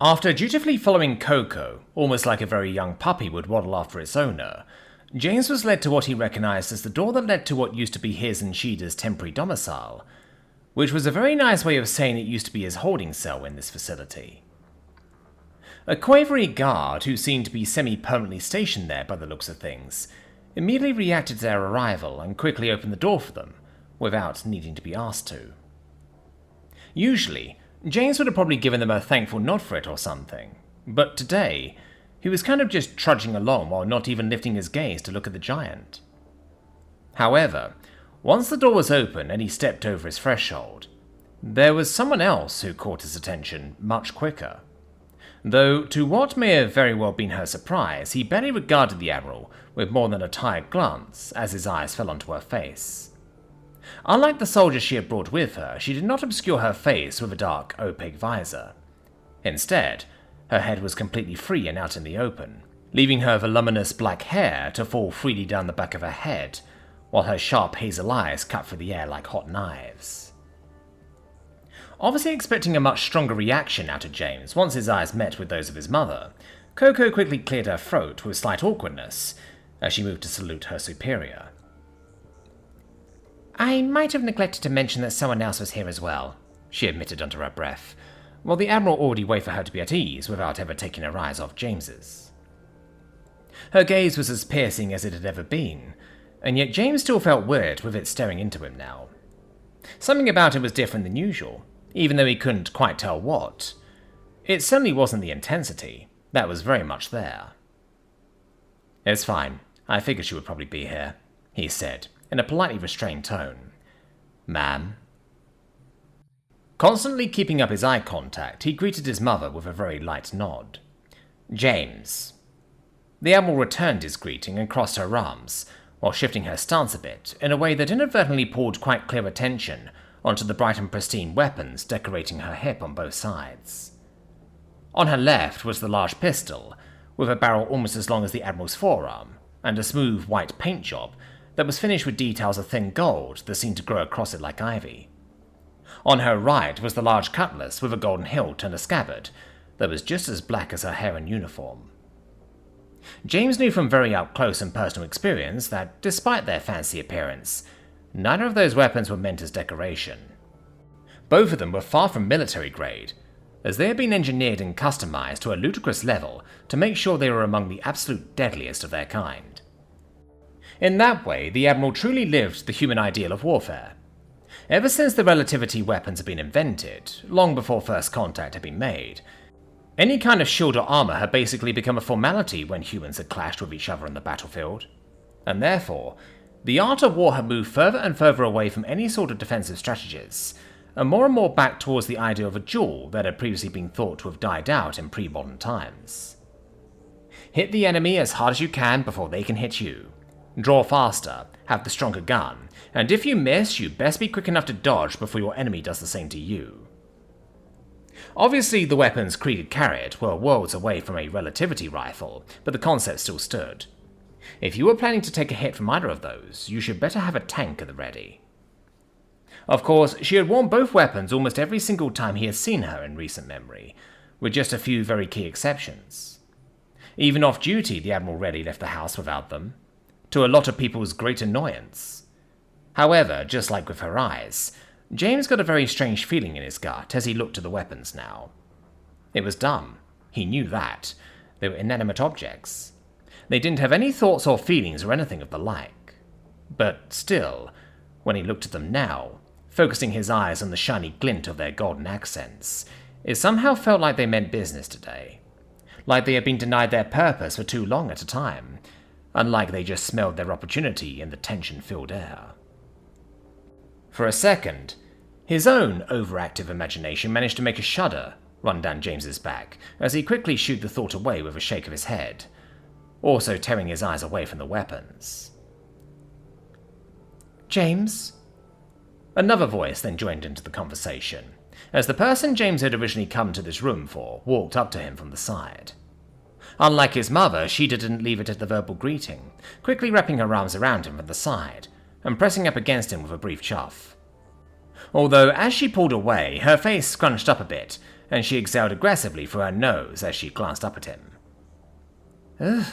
After dutifully following Coco, almost like a very young puppy would waddle after its owner, James was led to what he recognised as the door that led to what used to be his and Sheeda's temporary domicile, which was a very nice way of saying it used to be his holding cell in this facility. A quavery guard, who seemed to be semi-permanently stationed there by the looks of things, immediately reacted to their arrival and quickly opened the door for them, without needing to be asked to. Usually, James would have probably given them a thankful nod for it or something, but today, he was kind of just trudging along while not even lifting his gaze to look at the giant. However, once the door was open and he stepped over his threshold, there was someone else who caught his attention much quicker. Though, to what may have very well been her surprise, he barely regarded the Admiral with more than a tired glance as his eyes fell onto her face. Unlike the soldier she had brought with her, she did not obscure her face with a dark, opaque visor. Instead, her head was completely free and out in the open, leaving her voluminous black hair to fall freely down the back of her head, while her sharp hazel eyes cut through the air like hot knives. Obviously expecting a much stronger reaction out of James once his eyes met with those of his mother, Coco quickly cleared her throat with slight awkwardness as she moved to salute her superior. "I might have neglected to mention that someone else was here as well," she admitted under her breath, while the Admiral already waited for her to be at ease without ever taking her eyes off James's. Her gaze was as piercing as it had ever been, and yet James still felt weird with it staring into him now. Something about it was different than usual, even though he couldn't quite tell what. It certainly wasn't the intensity, that was very much there. "It's fine, I figured she would probably be here," he said, in a politely restrained tone. "Ma'am?" Constantly keeping up his eye contact, he greeted his mother with a very light nod. "James." The Admiral returned his greeting and crossed her arms, while shifting her stance a bit, in a way that inadvertently pulled quite clear attention onto the bright and pristine weapons decorating her hip on both sides. On her left was the large pistol, with a barrel almost as long as the Admiral's forearm, and a smooth white paint job that was finished with details of thin gold that seemed to grow across it like ivy. On her right was the large cutlass with a golden hilt and a scabbard that was just as black as her hair and uniform. James knew from very up-close and personal experience that, despite their fancy appearance, neither of those weapons were meant as decoration. Both of them were far from military grade, as they had been engineered and customized to a ludicrous level to make sure they were among the absolute deadliest of their kind. In that way, the Admiral truly lived the human ideal of warfare. Ever since the relativity weapons had been invented, long before first contact had been made, any kind of shield or armor had basically become a formality when humans had clashed with each other on the battlefield, and therefore, the art of war had moved further and further away from any sort of defensive strategies, and more back towards the idea of a duel that had previously been thought to have died out in pre-modern times. Hit the enemy as hard as you can before they can hit you. Draw faster, have the stronger gun, and if you miss, you best be quick enough to dodge before your enemy does the same to you. Obviously, the weapons Krieg had carried were worlds away from a relativity rifle, but the concept still stood. If you were planning to take a hit from either of those, you should better have a tank at the ready. Of course, she had worn both weapons almost every single time he had seen her in recent memory, with just a few very key exceptions. Even off-duty, the Admiral rarely left the house without them, to a lot of people's great annoyance. However, just like with her eyes, James got a very strange feeling in his gut as he looked at the weapons now. It was dumb. He knew that. They were inanimate objects. They didn't have any thoughts or feelings or anything of the like. But still, when he looked at them now, focusing his eyes on the shiny glint of their golden accents, it somehow felt like they meant business today. Like they had been denied their purpose for too long at a time, unlike they just smelled their opportunity in the tension-filled air. For a second, his own overactive imagination managed to make a shudder run down James's back as he quickly shooed the thought away with a shake of his head, also tearing his eyes away from the weapons. "James?" Another voice then joined into the conversation, as the person James had originally come to this room for walked up to him from the side. Unlike his mother, she didn't leave it at the verbal greeting, quickly wrapping her arms around him from the side, and pressing up against him with a brief chuff. Although, as she pulled away, her face scrunched up a bit, and she exhaled aggressively through her nose as she glanced up at him. Ugh,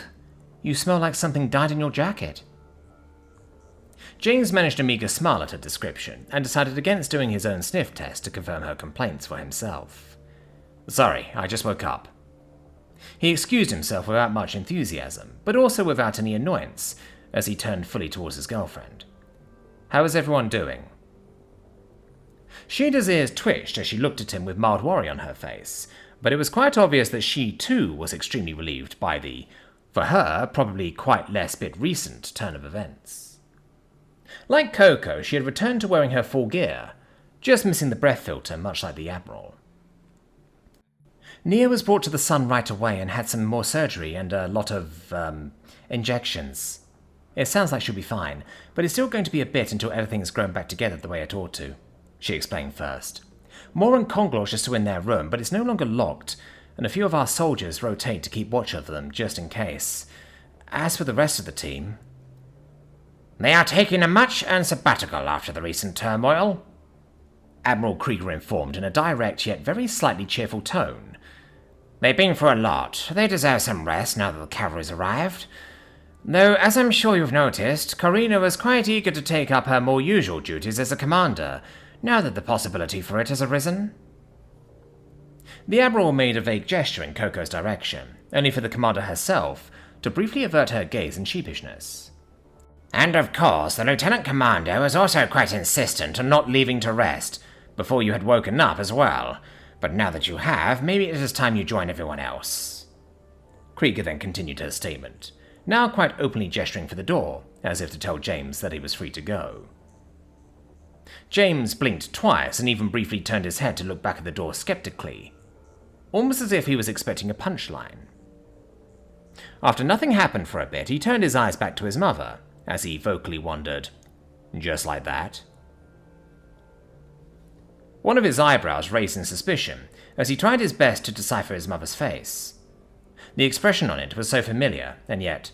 you smell like something dyed in your jacket. James managed a meager smile at her description and decided against doing his own sniff test to confirm her complaints for himself. Sorry, I just woke up. He excused himself without much enthusiasm, but also without any annoyance, as he turned fully towards his girlfriend. How is everyone doing? Sheeda's ears twitched as she looked at him with mild worry on her face, but it was quite obvious that she too was extremely relieved by the, for her, probably quite less bit recent turn of events. Like Coco, she had returned to wearing her full gear, just missing the breath filter much like the Admiral. Nia was brought to the sun right away and had some more surgery and a lot of, injections. It sounds like she'll be fine, but it's still going to be a bit until everything's grown back together the way it ought to, she explained first. Moore and Conglosh are still in their room, but it's no longer locked, and a few of our soldiers rotate to keep watch over them just in case. As for the rest of the team... They are taking a much-earned sabbatical after the recent turmoil, Admiral Krieger informed in a direct yet very slightly cheerful tone. They've been through a lot. They deserve some rest now that the cavalry's arrived. Though, as I'm sure you've noticed, Karina was quite eager to take up her more usual duties as a commander, now that the possibility for it has arisen. The Admiral made a vague gesture in Coco's direction, only for the commander herself to briefly avert her gaze in sheepishness. And of course, the Lieutenant Commander was also quite insistent on not leaving to rest, before you had woken up as well. But now that you have, maybe it is time you join everyone else. Krieger then continued her statement, now quite openly gesturing for the door, as if to tell James that he was free to go. James blinked twice and even briefly turned his head to look back at the door skeptically, almost as if he was expecting a punchline. After nothing happened for a bit, he turned his eyes back to his mother, as he vocally wondered, just like that? One of his eyebrows raised in suspicion, as he tried his best to decipher his mother's face. The expression on it was so familiar, and yet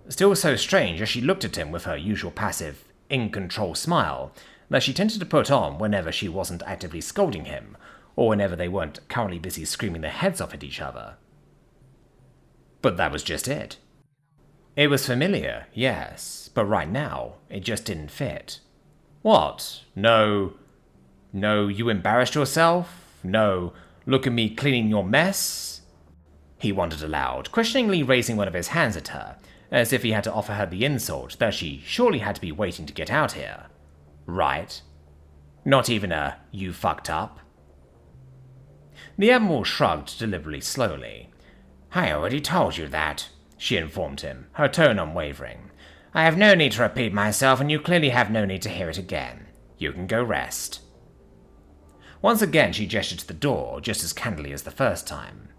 still so strange as she looked at him with her usual passive, in-control smile that she tended to put on whenever she wasn't actively scolding him, or whenever they weren't currently busy screaming their heads off at each other. But that was just it. It was familiar, yes, but right now, it just didn't fit. What? No, you embarrassed yourself? No, look at me cleaning your mess? He wondered aloud, questioningly raising one of his hands at her, as if he had to offer her the insult that she surely had to be waiting to get out here. Right? Not even a, you fucked up? The Admiral shrugged deliberately slowly. I already told you that, she informed him, her tone unwavering. I have no need to repeat myself, and you clearly have no need to hear it again. You can go rest. Once again she gestured to the door, just as candidly as the first time.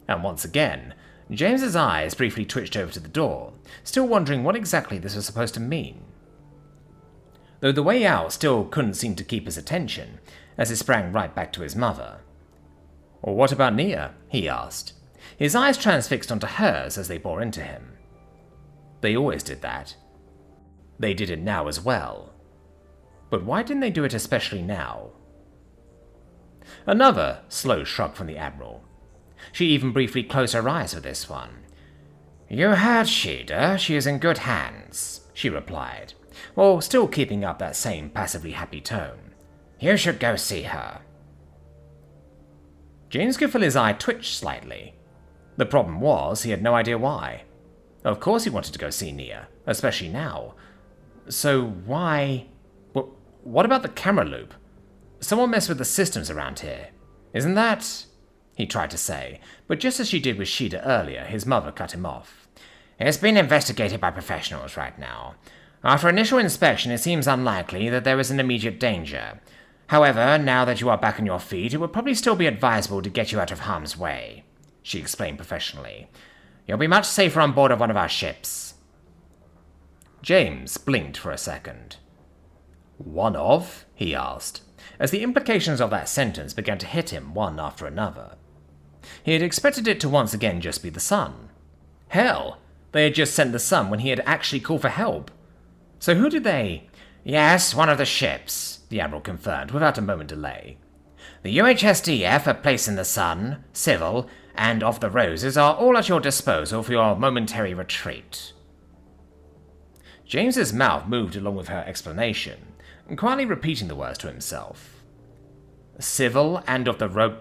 And once again, James's eyes briefly twitched over to the door, still wondering what exactly this was supposed to mean. Though the way out still couldn't seem to keep his attention, as he sprang right back to his mother. Or what about Nia? He asked, his eyes transfixed onto hers as they bore into him. They always did that. They did it now as well. But why didn't they do it especially now? Another slow shrug from the Admiral. She even briefly closed her eyes for this one. You heard Sheeda, she is in good hands, she replied, while still keeping up that same passively happy tone. You should go see her. James could feel his eye twitch slightly. The problem was, he had no idea why. Of course he wanted to go see Nia, especially now. So why... What about the camera loop? Someone messed with the systems around here. Isn't that... He tried to say, but just as she did with Sheeda earlier, his mother cut him off. It's been investigated by professionals right now. After initial inspection, it seems unlikely that there is an immediate danger. However, now that you are back on your feet, it would probably still be advisable to get you out of harm's way, she explained professionally. You'll be much safer on board of one of our ships. James blinked for a second. One of? He asked, as the implications of that sentence began to hit him one after another. He had expected it to once again just be the sun. Hell, they had just sent the sun when he had actually called for help. So who did they... Yes, one of the ships, the Admiral confirmed without a moment delay. The UHSDF, a place in the sun, civil, and of the roses are all at your disposal for your momentary retreat. James's mouth moved along with her explanation, quietly repeating the words to himself. Civil and of the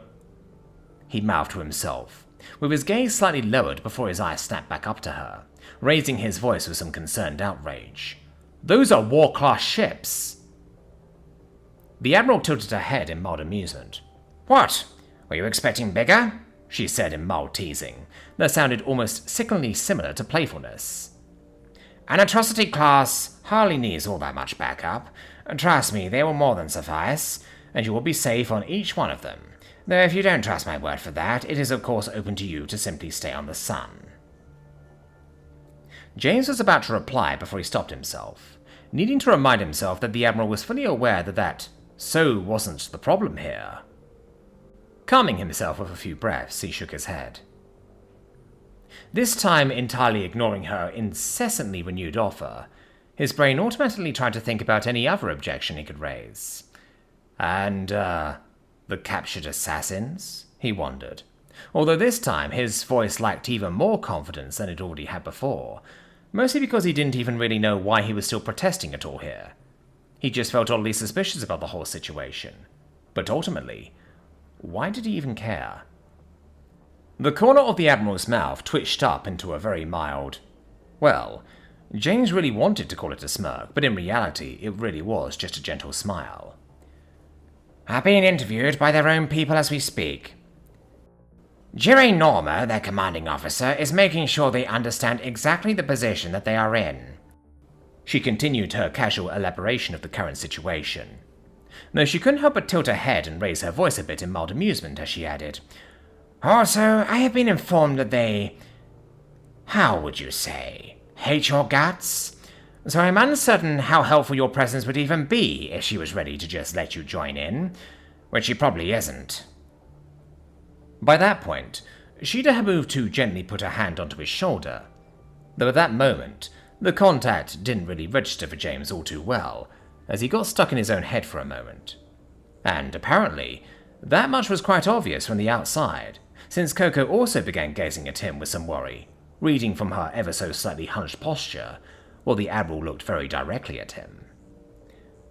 he mouthed to himself, with his gaze slightly lowered before his eyes snapped back up to her, raising his voice with some concerned outrage. Those are war-class ships! The Admiral tilted her head in mild amusement. What? Were you expecting bigger? She said in mild teasing, that sounded almost sickeningly similar to playfulness. An atrocity class hardly needs all that much backup. Trust me, they will more than suffice, and you will be safe on each one of them. Though if you don't trust my word for that, it is of course open to you to simply stay on the sun. James was about to reply before he stopped himself, needing to remind himself that the Admiral was fully aware that so wasn't the problem here. Calming himself with a few breaths, he shook his head. This time entirely ignoring her incessantly renewed offer, his brain automatically tried to think about any other objection he could raise. And, the captured assassins? He wondered, although this time his voice lacked even more confidence than it already had before, mostly because he didn't even really know why he was still protesting at all here. He just felt oddly suspicious about the whole situation. But ultimately, why did he even care? The corner of the Admiral's mouth twitched up into a very mild, well, James really wanted to call it a smirk, but in reality it really was just a gentle smile. Are being interviewed by their own people as we speak. Jire Norma, their commanding officer, is making sure they understand exactly the position that they are in. She continued her casual elaboration of the current situation, though she couldn't help but tilt her head and raise her voice a bit in mild amusement as she added, Also, I have been informed that they, how would you say, hate your guts? So I'm uncertain how helpful your presence would even be if she was ready to just let you join in, which she probably isn't. By that point, Sheeta had moved to gently put her hand onto his shoulder, though at that moment, the contact didn't really register for James all too well, as he got stuck in his own head for a moment. And apparently, that much was quite obvious from the outside, since Coco also began gazing at him with some worry, reading from her ever so slightly hunched posture, while the Admiral looked very directly at him.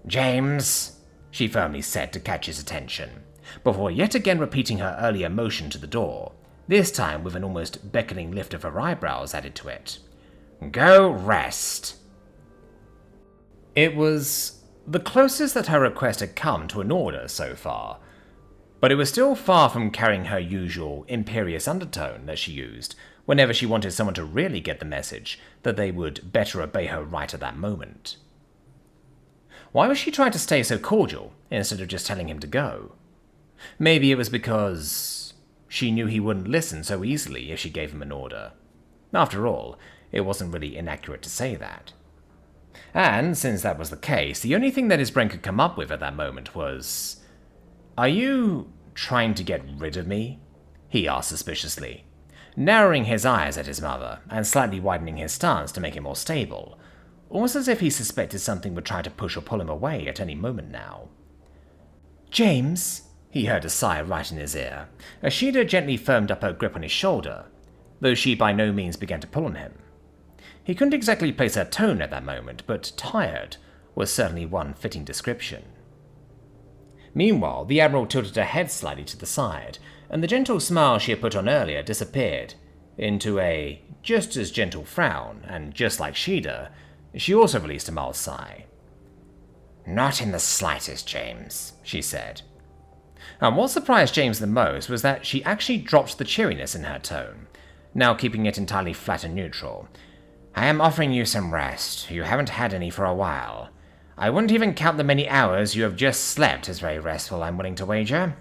James, she firmly said to catch his attention, before yet again repeating her earlier motion to the door, this time with an almost beckoning lift of her eyebrows added to it. Go rest. It was the closest that her request had come to an order so far, but it was still far from carrying her usual imperious undertone that she used whenever she wanted someone to really get the message that they would better obey her right at that moment. Why was she trying to stay so cordial instead of just telling him to go? Maybe it was because she knew he wouldn't listen so easily if she gave him an order. After all, it wasn't really inaccurate to say that. And since that was the case, the only thing that his brain could come up with at that moment was, Are you trying to get rid of me? He asked suspiciously, narrowing his eyes at his mother and slightly widening his stance to make it more stable, almost as if he suspected something would try to push or pull him away at any moment now. James, he heard a sigh right in his ear, as Sheeta gently firmed up her grip on his shoulder, though she by no means began to pull on him. He couldn't exactly place her tone at that moment, but tired was certainly one fitting description. Meanwhile, the Admiral tilted her head slightly to the side, and the gentle smile she had put on earlier disappeared into a just as gentle frown, and just like Sheeta, she also released a mild sigh. Not in the slightest, James, she said. And what surprised James the most was that she actually dropped the cheeriness in her tone, now keeping it entirely flat and neutral. I am offering you some rest. You haven't had any for a while. I wouldn't even count the many hours you have just slept as very restful, I'm willing to wager.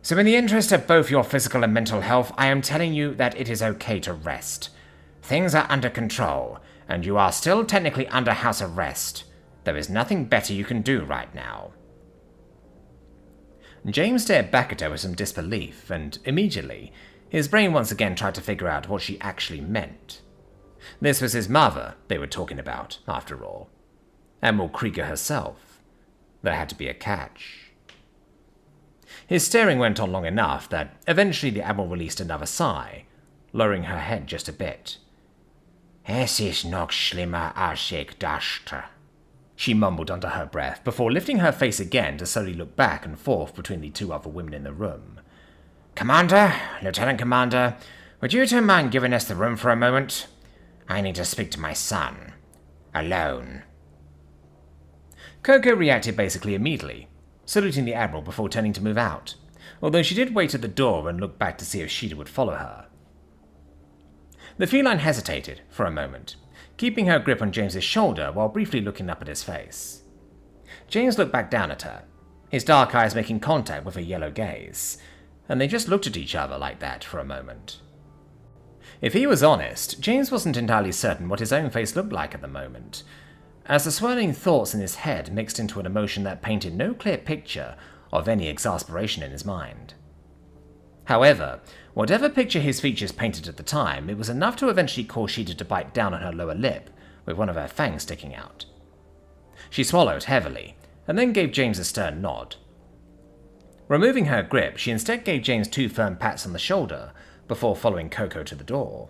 So in the interest of both your physical and mental health, I am telling you that it is okay to rest. Things are under control, and you are still technically under house arrest. There is nothing better you can do right now. James stared back at her with some disbelief, and immediately, his brain once again tried to figure out what she actually meant. This was his mother they were talking about, after all. Admiral Krieger herself. There had to be a catch. His staring went on long enough that eventually the Admiral released another sigh, lowering her head just a bit. Es ist noch schlimmer als ich dachte, she mumbled under her breath, before lifting her face again to slowly look back and forth between the two other women in the room. Commander, Lieutenant Commander, would you two mind giving us the room for a moment? I need to speak to my son. Alone. Coco reacted basically immediately, saluting the Admiral before turning to move out, although she did wait at the door and look back to see if Sheeta would follow her. The feline hesitated for a moment, keeping her grip on James's shoulder while briefly looking up at his face. James looked back down at her, his dark eyes making contact with her yellow gaze, and they just looked at each other like that for a moment. If he was honest, James wasn't entirely certain what his own face looked like at the moment, as the swirling thoughts in his head mixed into an emotion that painted no clear picture of any exasperation in his mind. However, whatever picture his features painted at the time, it was enough to eventually cause Sheeta to bite down on her lower lip, with one of her fangs sticking out. She swallowed heavily, and then gave James a stern nod. Removing her grip, she instead gave James 2 firm pats on the shoulder, before following Coco to the door.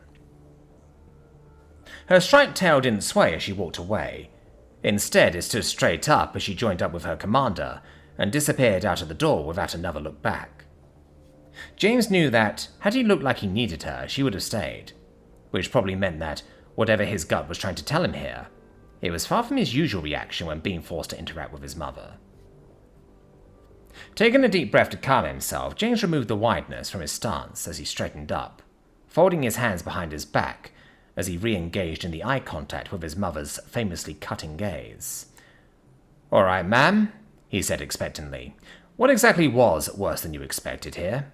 Her striped tail didn't sway as she walked away. Instead, it stood straight up as she joined up with her commander, and disappeared out of the door without another look back. James knew that, had he looked like he needed her, she would have stayed, which probably meant that, whatever his gut was trying to tell him here, it was far from his usual reaction when being forced to interact with his mother. Taking a deep breath to calm himself, James removed the wideness from his stance as he straightened up, folding his hands behind his back as he re-engaged in the eye contact with his mother's famously cutting gaze. "All right, ma'am," he said expectantly. "What exactly was worse than you expected here?"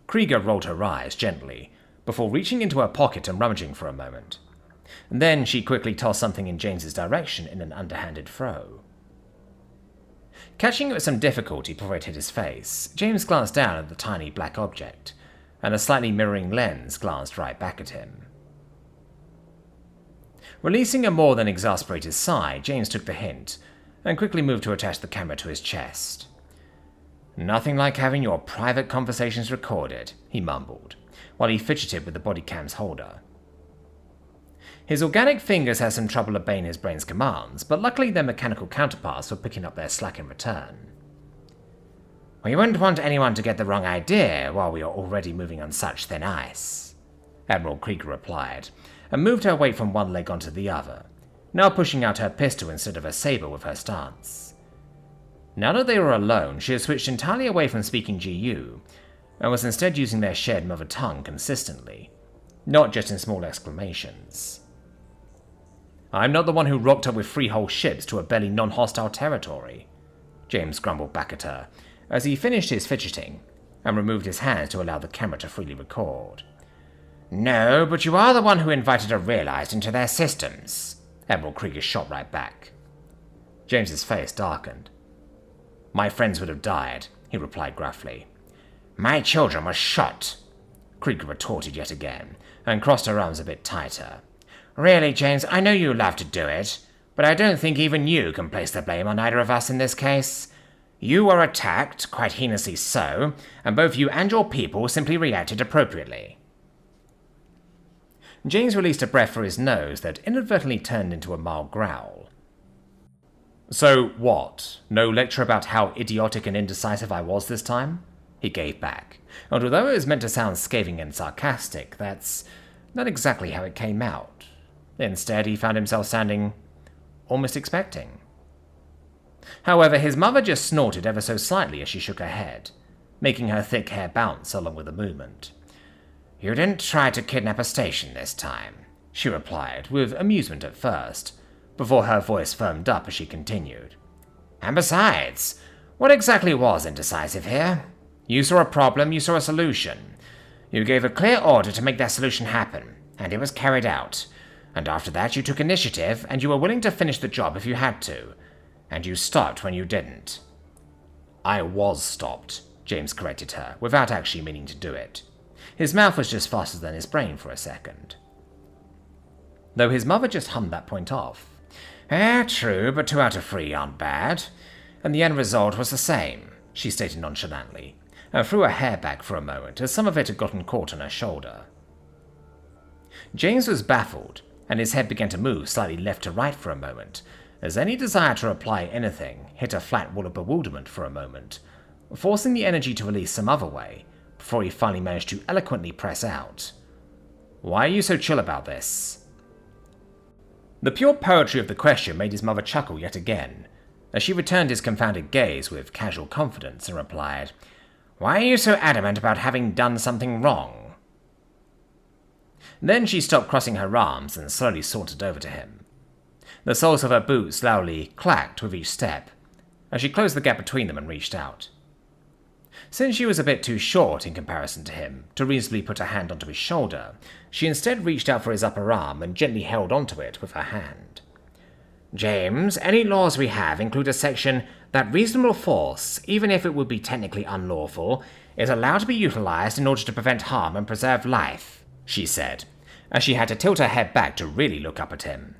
Krieger rolled her eyes gently, before reaching into her pocket and rummaging for a moment. Then she quickly tossed something in James's direction in an underhanded throw. Catching it with some difficulty before it hit his face, James glanced down at the tiny black object, and a slightly mirroring lens glanced right back at him. Releasing a more than exasperated sigh, James took the hint, and quickly moved to attach the camera to his chest. "Nothing like having your private conversations recorded," he mumbled, while he fidgeted with the body cam's holder. His organic fingers had some trouble obeying his brain's commands, but luckily their mechanical counterparts were picking up their slack in return. "We wouldn't want anyone to get the wrong idea while we are already moving on such thin ice," Admiral Krieger replied, and moved her weight from one leg onto the other, now pushing out her pistol instead of her saber with her stance. Now that they were alone, she had switched entirely away from speaking GU, and was instead using their shared mother tongue consistently, not just in small exclamations. "I'm not the one who rocked up with 3 whole ships to a barely non-hostile territory," James grumbled back at her, as he finished his fidgeting, and removed his hands to allow the camera to freely record. "No, but you are the one who invited a realized into their systems," Admiral Krieger shot right back. James's face darkened. "My friends would have died," he replied gruffly. "My children were shot," Krieger retorted yet again, and crossed her arms a bit tighter. "Really, James, I know you love to do it, but I don't think even you can place the blame on either of us in this case. You were attacked, quite heinously so, and both you and your people simply reacted appropriately." James released a breath through his nose that inadvertently turned into a mild growl. "So what? No lecture about how idiotic and indecisive I was this time?" he gave back, and although it was meant to sound scathing and sarcastic, that's not exactly how it came out. Instead, he found himself sounding almost expecting. However, his mother just snorted ever so slightly as she shook her head, making her thick hair bounce along with the movement. "You didn't try to kidnap a station this time," she replied, with amusement at first, before her voice firmed up as she continued. "And besides, what exactly was indecisive here? You saw a problem, you saw a solution. You gave a clear order to make that solution happen, and it was carried out. And after that you took initiative, and you were willing to finish the job if you had to. And you stopped when you didn't." "I was stopped," James corrected her, without actually meaning to do it. His mouth was just faster than his brain for a second. Though his mother just hummed that point off. True, but 2 out of 3 aren't bad. And the end result was the same. she stated nonchalantly, and threw her hair back for a moment as some of it had gotten caught on her shoulder. James was baffled, and his head began to move slightly left to right for a moment, as any desire to reply anything hit a flat wall of bewilderment for a moment, forcing the energy to release some other way, before he finally managed to eloquently press out. "Why are you so chill about this?" The pure poetry of the question made his mother chuckle yet again, as she returned his confounded gaze with casual confidence and replied, "Why are you so adamant about having done something wrong?" Then she stopped crossing her arms and slowly sauntered over to him. The soles of her boots loudly clacked with each step, as she closed the gap between them and reached out. Since she was a bit too short in comparison to him to reasonably put her hand onto his shoulder, she instead reached out for his upper arm and gently held onto it with her hand. "James, any laws we have include a section that reasonable force, even if it would be technically unlawful, is allowed to be utilized in order to prevent harm and preserve life," she said, as she had to tilt her head back to really look up at him.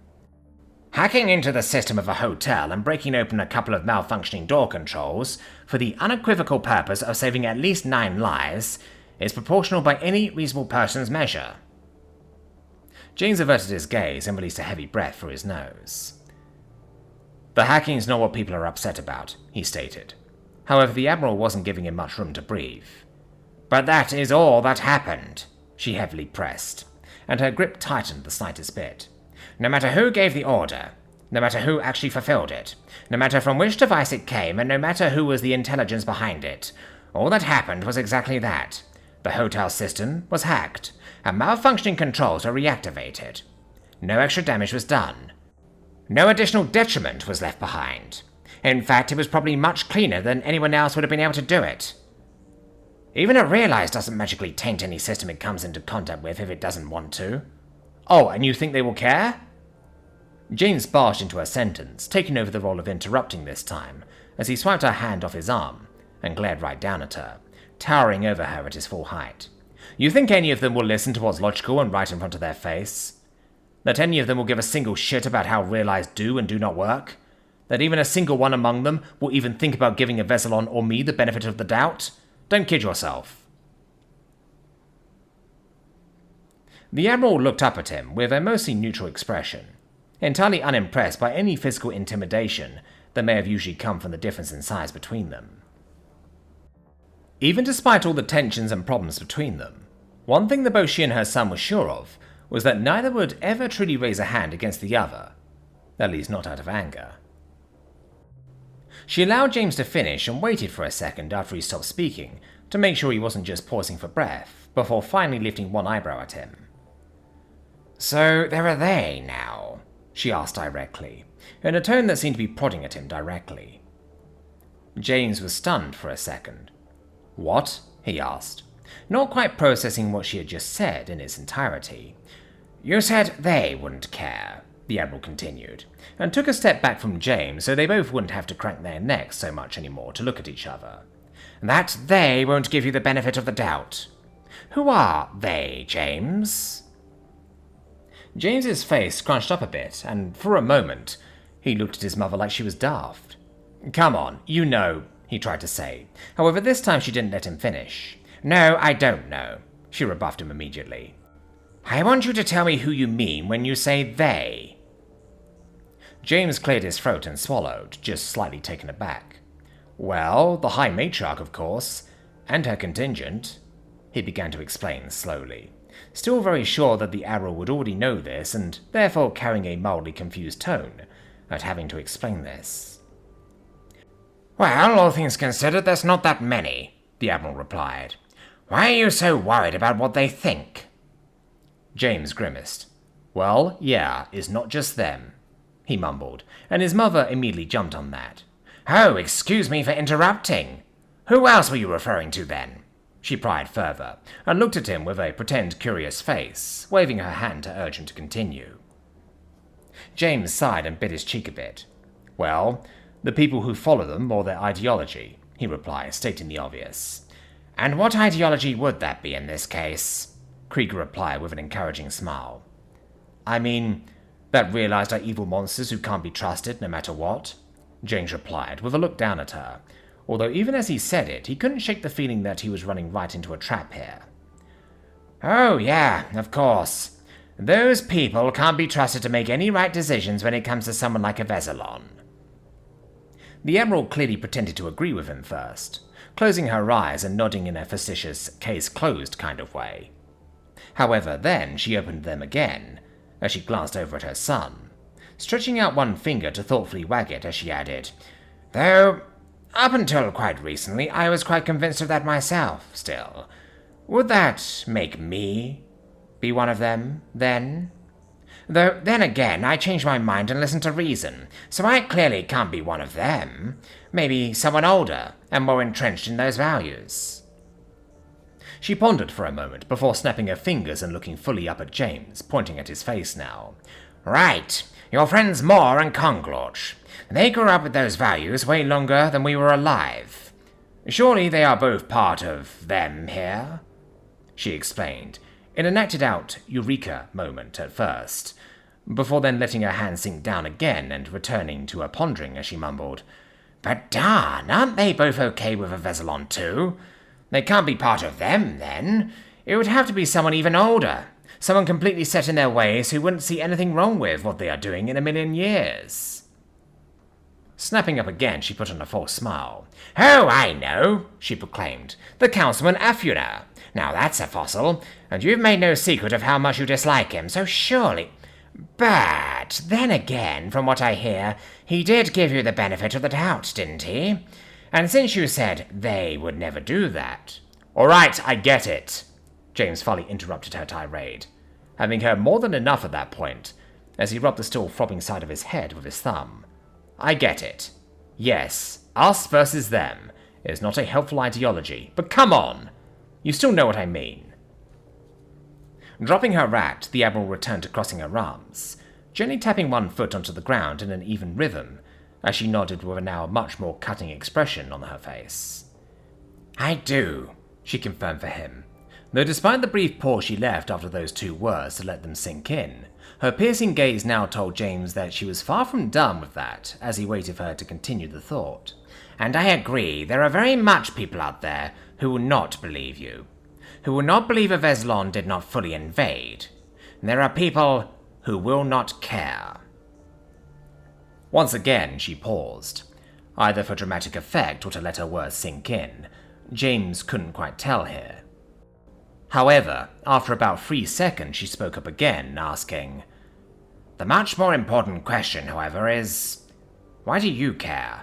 "Hacking into the system of a hotel and breaking open a couple of malfunctioning door controls for the unequivocal purpose of saving at least 9 lives is proportional by any reasonable person's measure." James averted his gaze and released a heavy breath through his nose. "The hacking's not what people are upset about," he stated. However, the Admiral wasn't giving him much room to breathe. "But that is all that happened," she heavily pressed, and her grip tightened the slightest bit. "No matter who gave the order, no matter who actually fulfilled it, no matter from which device it came, and no matter who was the intelligence behind it, all that happened was exactly that. The hotel system was hacked, and malfunctioning controls were reactivated. No extra damage was done. No additional detriment was left behind. In fact, it was probably much cleaner than anyone else would have been able to do it. Even a realize doesn't magically taint any system it comes into contact with if it doesn't want to. Oh, and you think they will care?" James barged into her sentence, taking over the role of interrupting this time, as he swiped her hand off his arm and glared right down at her, towering over her at his full height. "You think any of them will listen to what's logical and right in front of their face? That any of them will give a single shit about how realize do and do not work? That even a single one among them will even think about giving a Veselon or me the benefit of the doubt? Don't kid yourself." The Admiral looked up at him with a mostly neutral expression, entirely unimpressed by any physical intimidation that may have usually come from the difference in size between them. Even despite all the tensions and problems between them, one thing that both she and her son were sure of was that neither would ever truly raise a hand against the other, at least not out of anger. She allowed James to finish and waited for a second after he stopped speaking to make sure he wasn't just pausing for breath, before finally lifting one eyebrow at him. "So there are they now?" she asked directly, in a tone that seemed to be prodding at him directly. James was stunned for a second. "What?" he asked, not quite processing what she had just said in its entirety. "You said they wouldn't care," the Admiral continued, and took a step back from James so they both wouldn't have to crank their necks so much anymore to look at each other. "That they won't give you the benefit of the doubt. Who are they, James?" James's face scrunched up a bit, and for a moment, he looked at his mother like she was daft. "Come on, you know," he tried to say. However, this time she didn't let him finish. "No, I don't know," she rebuffed him immediately. "I want you to tell me who you mean when you say they." James cleared his throat and swallowed, just slightly taken aback. "Well, the High Matriarch, of course, and her contingent," he began to explain slowly, still very sure that the Admiral would already know this, and therefore carrying a mildly confused tone at having to explain this. "Well, all things considered, there's not that many," the Admiral replied. "Why are you so worried about what they think?" James grimaced. "Well, yeah, it's not just them," he mumbled, and his mother immediately jumped on that. "Oh, excuse me for interrupting. Who else were you referring to then?" she pried further, and looked at him with a pretend curious face, waving her hand to urge him to continue. James sighed and bit his cheek a bit. "Well, the people who follow them or their ideology," he replied, stating the obvious. "And what ideology would that be in this case?" Krieger replied with an encouraging smile. "I mean, that realized are evil monsters who can't be trusted no matter what," James replied, with a look down at her, although even as he said it, he couldn't shake the feeling that he was running right into a trap here. Oh yeah, of course. Those people can't be trusted to make any right decisions when it comes to someone like a Veselon. The Admiral clearly pretended to agree with him first, closing her eyes and nodding in a facetious case-closed kind of way. However, then she opened them again, as she glanced over at her son, stretching out one finger to thoughtfully wag it as she added, Though, up until quite recently, I was quite convinced of that myself, still. Would that make me be one of them, then? Though, then again, I changed my mind and listened to reason, so I clearly can't be one of them. Maybe someone older and more entrenched in those values. She pondered for a moment before snapping her fingers and looking fully up at James, pointing at his face now. Right, your friends Moore and Conglorch. They grew up with those values way longer than we were alive. Surely they are both part of them here? She explained, in an acted-out eureka moment at first, before then letting her hand sink down again and returning to her pondering as she mumbled, But darn, aren't they both okay with a Veselon too? They can't be part of them, then. It would have to be someone even older, someone completely set in their ways who wouldn't see anything wrong with what they are doing in a million years. Snapping up again, she put on a false smile. Oh, I know, she proclaimed. The Councilman Afuna. Now that's a fossil, and you've made no secret of how much you dislike him, so surely... But then again, from what I hear, he did give you the benefit of the doubt, didn't he? And since you said they would never do that... All right, I get it, James Foley interrupted her tirade, having heard more than enough at that point, as he rubbed the still throbbing side of his head with his thumb. I get it. Yes, us versus them is not a helpful ideology, but come on! You still know what I mean. Dropping her rat, the Admiral returned to crossing her arms, gently tapping one foot onto the ground in an even rhythm, as she nodded with a now much more cutting expression on her face. I do, she confirmed for him, though despite the brief pause she left after those two words to let them sink in, her piercing gaze now told James that she was far from done with that as he waited for her to continue the thought. And I agree, there are very much people out there who will not believe you, who will not believe a Veselon did not fully invade. There are people who will not care. Once again, she paused, either for dramatic effect or to let her words sink in. James couldn't quite tell here. However, after about 3 seconds, she spoke up again, asking, The much more important question, however, is, why do you care?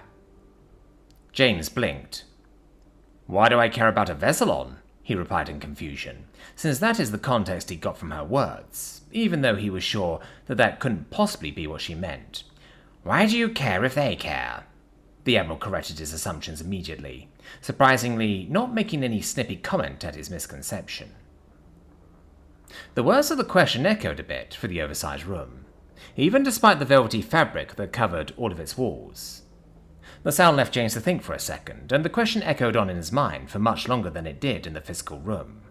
James blinked. Why do I care about a Veselon? He replied in confusion, since that is the context he got from her words, even though he was sure that that couldn't possibly be what she meant. Why do you care if they care? The Admiral corrected his assumptions immediately, surprisingly not making any snippy comment at his misconception. The words of the question echoed a bit through the oversized room, even despite the velvety fabric that covered all of its walls. The sound left James to think for a second, and the question echoed on in his mind for much longer than it did in the physical room.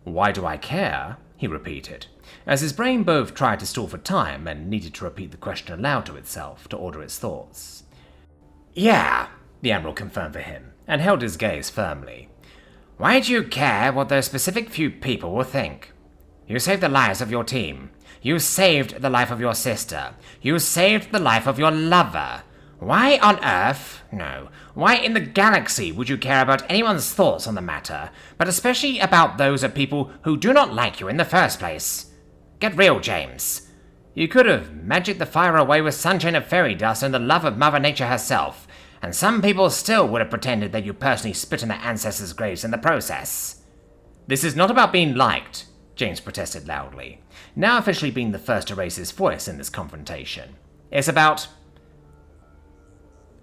Why do I care? He repeated, as his brain both tried to stall for time and needed to repeat the question aloud to itself to order its thoughts. Yeah, the Admiral confirmed for him, and held his gaze firmly. Why do you care what those specific few people will think? You saved the lives of your team. You saved the life of your sister. You saved the life of your lover. Why on Earth, no, why in the galaxy would you care about anyone's thoughts on the matter, but especially about those of people who do not like you in the first place? Get real, James. You could have magicked the fire away with sunshine of fairy dust and the love of Mother Nature herself, and some people still would have pretended that you personally spit in their ancestors' graves in the process. This is not about being liked, James protested loudly, now officially being the first to raise his voice in this confrontation. It's about...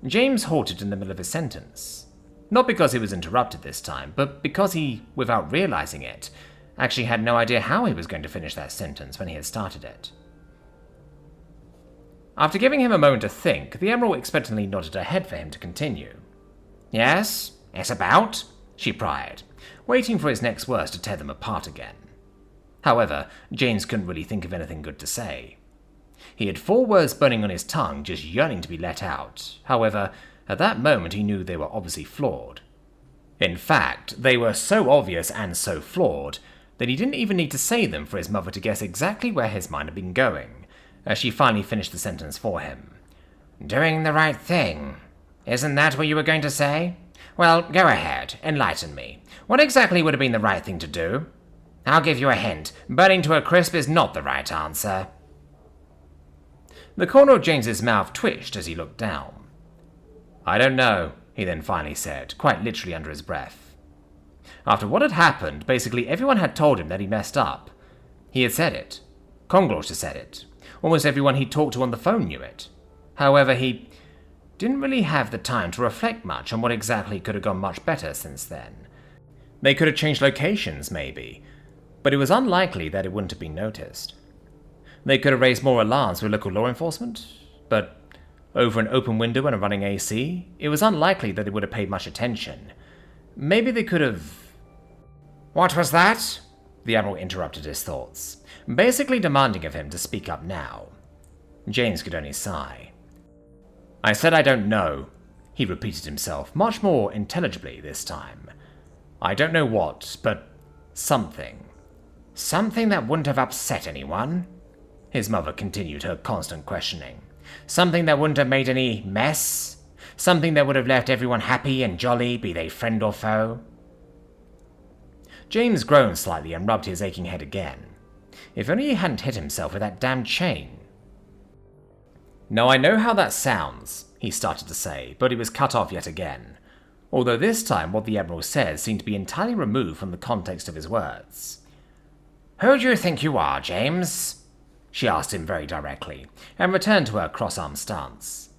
James halted in the middle of his sentence. Not because he was interrupted this time, but because he, without realizing it, actually had no idea how he was going to finish that sentence when he had started it. After giving him a moment to think, the Admiral expectantly nodded her head for him to continue. Yes, it's about, she pried, waiting for his next words to tear them apart again. However, James couldn't really think of anything good to say. He had 4 words burning on his tongue, just yearning to be let out. However, At that moment he knew they were obviously flawed. In fact, they were so obvious and so flawed that he didn't even need to say them for his mother to guess exactly where his mind had been going, as she finally finished the sentence for him. "Doing the right thing. Isn't that what you were going to say? Well, go ahead, enlighten me. What exactly would have been the right thing to do? I'll give you a hint. Burning to a crisp is not the right answer." The corner of James's mouth twitched as he looked down. "I don't know," he then finally said, quite literally under his breath. After what had happened, basically everyone had told him that he messed up. He had said it. Conglosh had said it. Almost everyone he talked to on the phone knew it. However, he didn't really have the time to reflect much on what exactly could have gone much better since then. They could have changed locations, maybe, but it was unlikely that it wouldn't have been noticed. They could have raised more alarms with local law enforcement, but over an open window and a running AC, it was unlikely that they would have paid much attention. Maybe they could have... "What was that?" The Admiral interrupted his thoughts, basically demanding of him to speak up now. James could only sigh. "I said I don't know," he repeated himself, much more intelligibly this time. "I don't know what, but something." "Something that wouldn't have upset anyone?" His mother continued her constant questioning. "Something that wouldn't have made any mess? Something that would have left everyone happy and jolly, be they friend or foe?" James groaned slightly and rubbed his aching head again. If only he hadn't hit himself with that damned chain. "Now I know how that sounds," he started to say, but he was cut off yet again, although this time what the Admiral said seemed to be entirely removed from the context of his words. "Who do you think you are, James?" she asked him very directly, and returned to her cross-armed stance.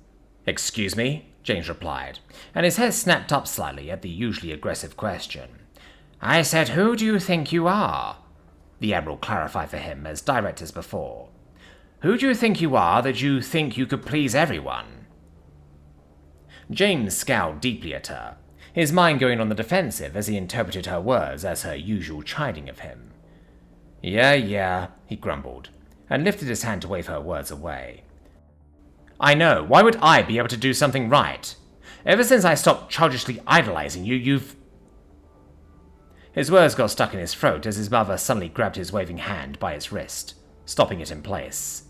"Excuse me?" James replied, and his head snapped up slightly at the usually aggressive question. "I said, who do you think you are?" The Admiral clarified for him, as direct as before. "Who do you think you are that you think you could please everyone?" James scowled deeply at her, his mind going on the defensive as he interpreted her words as her usual chiding of him. Yeah, he grumbled, and lifted his hand to wave her words away. "I know, why would I be able to do something right? Ever since I stopped childishly idolizing you, you've..." His words got stuck in his throat as his mother suddenly grabbed his waving hand by its wrist, stopping it in place.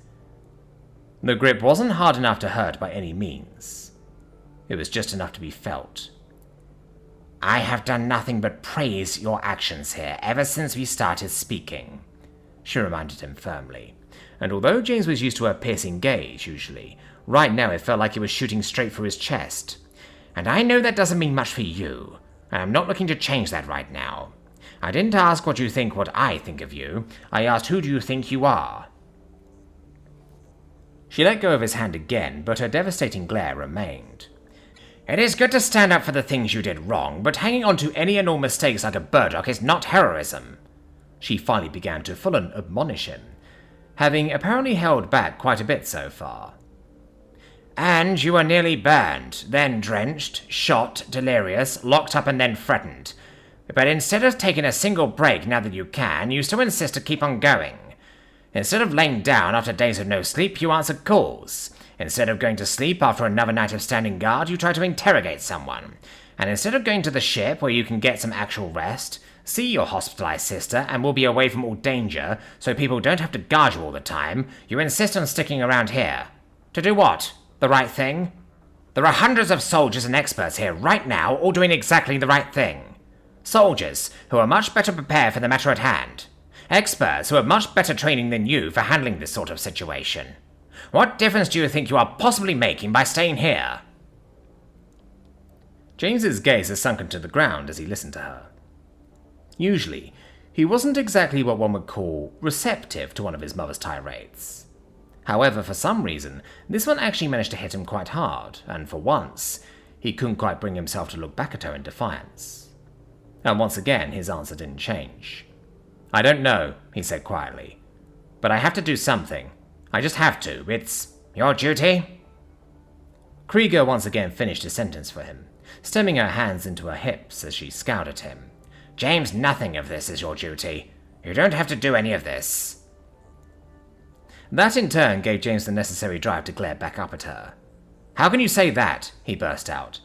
The grip wasn't hard enough to hurt by any means. It was just enough to be felt. "I have done nothing but praise your actions here ever since we started speaking," she reminded him firmly, and although James was used to her piercing gaze, usually, right now it felt like it was shooting straight through his chest. "And I know that doesn't mean much for you, and I'm not looking to change that right now. I didn't ask what you think what I think of you, I asked who do you think you are?" She let go of his hand again, but her devastating glare remained. "It is good to stand up for the things you did wrong, but hanging on to any and all mistakes like a burdock is not heroism," she finally began to full-on admonish him, having apparently held back quite a bit so far. "And you were nearly burned, then drenched, shot, delirious, locked up and then threatened. But instead of taking a single break now that you can, you still insist to keep on going. Instead of laying down after days of no sleep, you answer calls. Instead of going to sleep after another night of standing guard, you try to interrogate someone. And instead of going to the ship where you can get some actual rest, see your hospitalized sister and will be away from all danger, so people don't have to guard you all the time, you insist on sticking around here. To do what? The right thing? There are hundreds of soldiers and experts here right now, all doing exactly the right thing. Soldiers who are much better prepared for the matter at hand. Experts who have much better training than you for handling this sort of situation. What difference do you think you are possibly making by staying here?" James's gaze had sunken to the ground as he listened to her. Usually, he wasn't exactly what one would call receptive to one of his mother's tirades. However, for some reason, this one actually managed to hit him quite hard, and for once, he couldn't quite bring himself to look back at her in defiance. And once again, his answer didn't change. "I don't know," he said quietly, "but I have to do something. I just have to. It's your duty." Krieger once again finished his sentence for him, stemming her hands into her hips as she scowled at him. "James, nothing of this is your duty. You don't have to do any of this." That in turn gave James the necessary drive to glare back up at her. How can you say that? He burst out,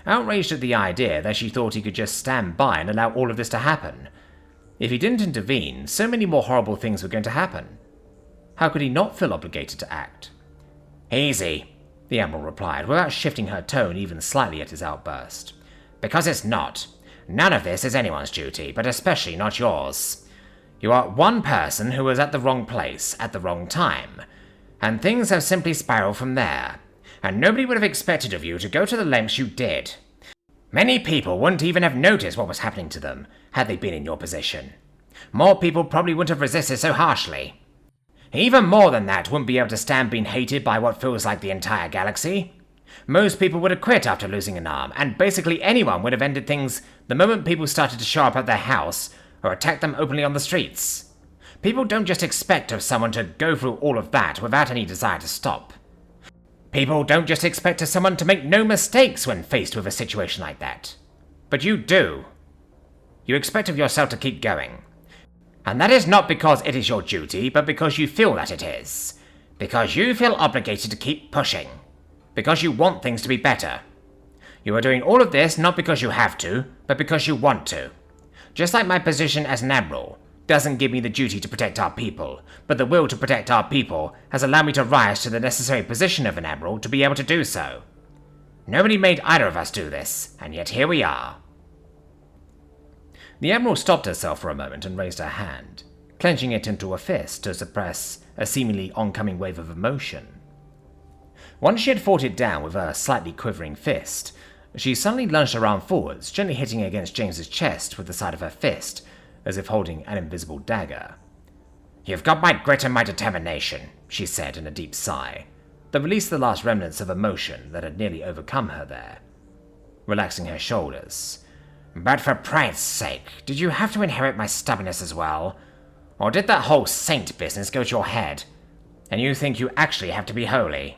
outraged at the idea that she thought he could just stand by and allow all of this to happen. If he didn't intervene, so many more horrible things were going to happen. How could he not feel obligated to act? Easy, the Admiral replied, without shifting her tone even slightly at his outburst. Because it's not. None of this is anyone's duty, but especially not yours. You are one person who was at the wrong place at the wrong time, and things have simply spiraled from there, and nobody would have expected of you to go to the lengths you did. Many people wouldn't even have noticed what was happening to them had they been in your position. More people probably wouldn't have resisted so harshly. Even more than that, wouldn't be able to stand being hated by what feels like the entire galaxy. Most people would have quit after losing an arm, and basically anyone would have ended things the moment people started to show up at their house or attack them openly on the streets. People don't just expect of someone to go through all of that without any desire to stop. People don't just expect of someone to make no mistakes when faced with a situation like that. But you do. You expect of yourself to keep going. And that is not because it is your duty, but because you feel that it is. Because you feel obligated to keep pushing. Because you want things to be better. You are doing all of this not because you have to, but because you want to. Just like my position as an Admiral doesn't give me the duty to protect our people, but the will to protect our people has allowed me to rise to the necessary position of an Admiral to be able to do so. Nobody made either of us do this, and yet here we are. The Admiral stopped herself for a moment and raised her hand, clenching it into a fist to suppress a seemingly oncoming wave of emotion. Once she had fought it down with her slightly quivering fist, she suddenly lunged her arm forwards, gently hitting against James's chest with the side of her fist, as if holding an invisible dagger. You've got my grit and my determination, she said in a deep sigh, that released the last remnants of emotion that had nearly overcome her there, relaxing her shoulders. But for pride's sake, did you have to inherit my stubbornness as well? Or did that whole saint business go to your head, and you think you actually have to be holy?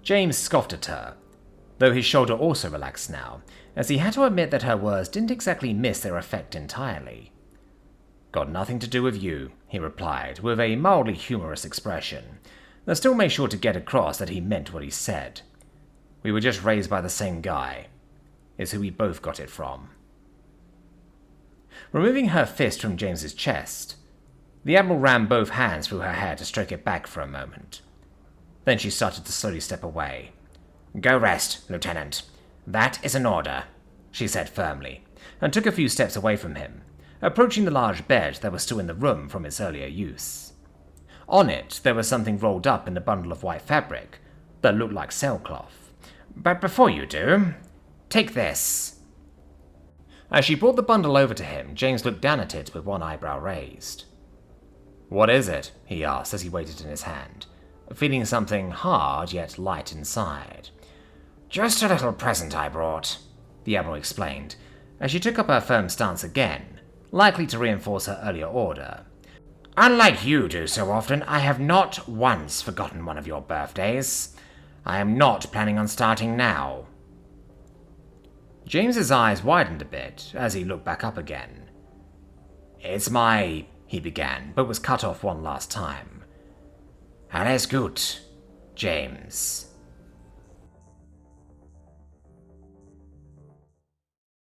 James scoffed at her, though his shoulder also relaxed now, as he had to admit that her words didn't exactly miss their effect entirely. Got nothing to do with you, he replied, with a mildly humorous expression, that still made sure to get across that he meant what he said. We were just raised by the same guy. Is who we both got it from. Removing her fist from James's chest, the Admiral ran both hands through her hair to stroke it back for a moment. Then she started to slowly step away. Go rest, Lieutenant. That is an order, she said firmly, and took a few steps away from him, approaching the large bed that was still in the room from its earlier use. On it, there was something rolled up in a bundle of white fabric that looked like sailcloth. But before you do, take this. As she brought the bundle over to him, James looked down at it with one eyebrow raised. What is it? He asked as he weighed it in his hand, feeling something hard yet light inside. Just a little present I brought, the Admiral explained, as she took up her firm stance again, likely to reinforce her earlier order. Unlike you do so often, I have not once forgotten one of your birthdays. I am not planning on starting now. James's eyes widened a bit as he looked back up again. It's my... he began, but was cut off one last time. Alles gut, James.